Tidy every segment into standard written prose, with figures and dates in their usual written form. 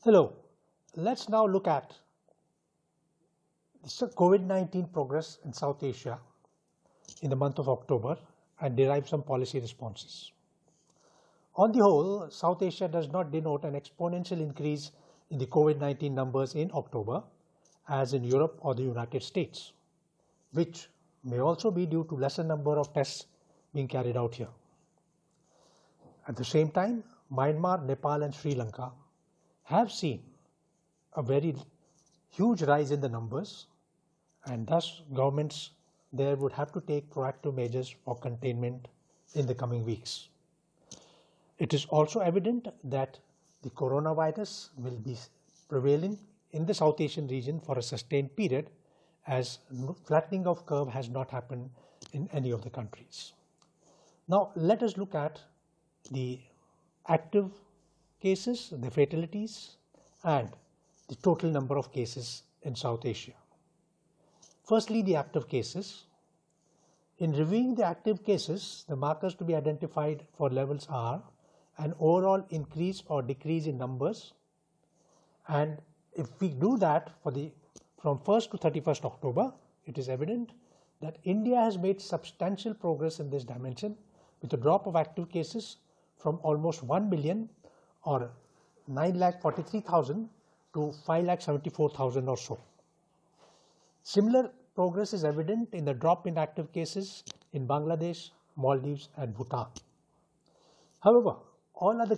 Hello, let's now look at the COVID-19 progress in South Asia in the month of October and derive some policy responses. On the whole, South Asia does not denote an exponential increase in the COVID-19 numbers in October as in Europe or the United States, which may also be due to lesser number of tests being carried out here. At the same time, Myanmar, Nepal and Sri Lanka have seen a very huge rise in the numbers, and thus governments there would have to take proactive measures for containment in the coming weeks. It is also evident that the coronavirus will be prevailing in the South Asian region for a sustained period, as flattening of curve has not happened in any of the countries. Now let us look at the active cases, the fatalities, and the total number of cases in South Asia. Firstly, the active cases. In reviewing the active cases, the markers to be identified for levels are an overall increase or decrease in numbers, and if we do that from 1st to 31st October, it is evident that India has made substantial progress in this dimension with a drop of active cases from almost 1 million or 9,43,000 to 5,74,000 or so. Similar progress is evident in the drop in active cases in Bangladesh, Maldives and Bhutan. However, all other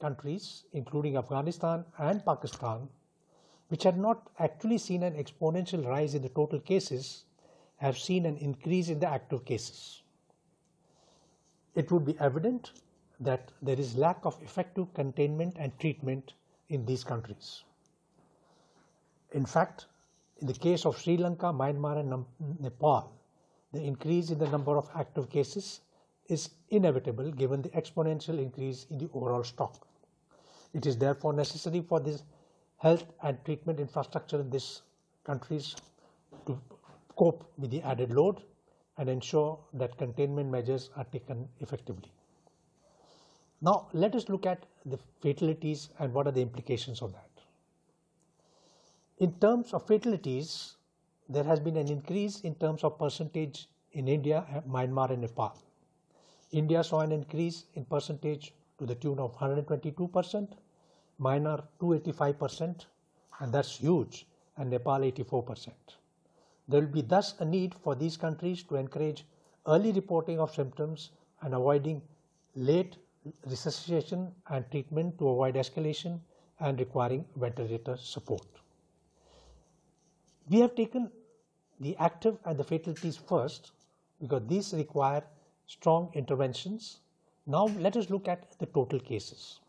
countries, including Afghanistan and Pakistan, which had not actually seen an exponential rise in the total cases, have seen an increase in the active cases. It would be evident that there is lack of effective containment and treatment in these countries. In fact, in the case of Sri Lanka, Myanmar and Nepal, the increase in the number of active cases is inevitable given the exponential increase in the overall stock. It is therefore necessary for this health and treatment infrastructure in these countries to cope with the added load and ensure that containment measures are taken effectively. Now let us look at the fatalities and what are the implications of that. In terms of fatalities, there has been an increase in terms of percentage in India, Myanmar and Nepal. India saw an increase in percentage to the tune of 122%, Myanmar 285%, and that's huge, and Nepal 84%. There will be thus a need for these countries to encourage early reporting of symptoms and avoiding late resuscitation and treatment to avoid escalation and requiring ventilator support. We have taken the active and the fatalities first because these require strong interventions. Now let us look at the total cases.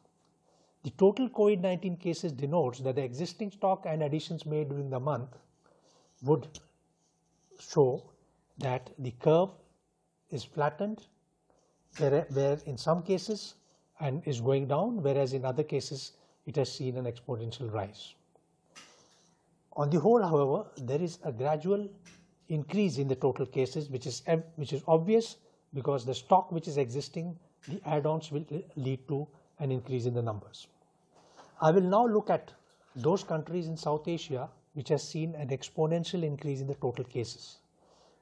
The total COVID-19 cases denotes that the existing stock and additions made during the month would show that the curve is flattened, where in some cases and is going down, whereas in other cases it has seen an exponential rise. On the whole, however, there is a gradual increase in the total cases, which is obvious because the stock which is existing, the add-ons will lead to an increase in the numbers. I will now look at those countries in South Asia which has seen an exponential increase in the total cases.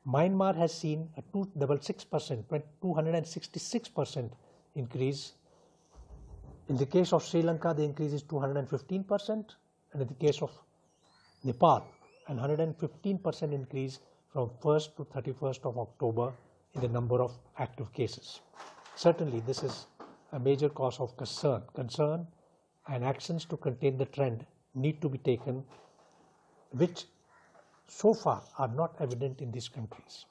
Myanmar has seen a 266% increase. In the case of Sri Lanka, the increase is 215%, and in the case of Nepal, an 115% increase from 1st to 31st of October in the number of active cases. Certainly, this is a major cause of concern, and actions to contain the trend need to be taken, which so far are not evident in these countries.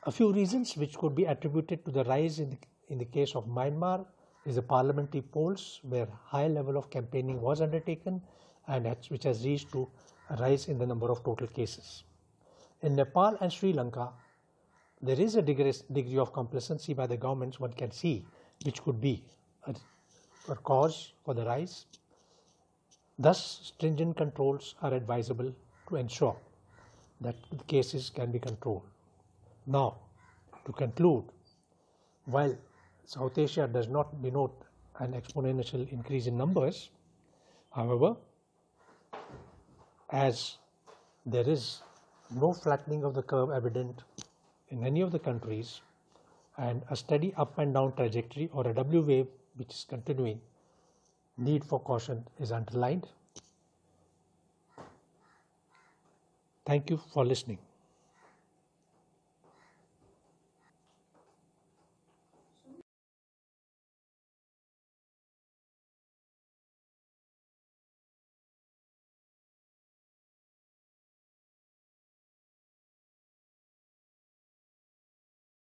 A few reasons which could be attributed to the rise in the case of Myanmar is the parliamentary polls, where high level of campaigning was undertaken and which has reached to a rise in the number of total cases. In Nepal and Sri Lanka, there is a degree of complacency by the governments, one can see, which could be a cause for the rise. Thus, stringent controls are advisable to ensure that the cases can be controlled. Now, to conclude, while South Asia does not denote an exponential increase in numbers, However, as there is no flattening of the curve evident in any of the countries, and a steady up and down trajectory or a W wave which is continuing, need for caution is underlined. Thank you for listening.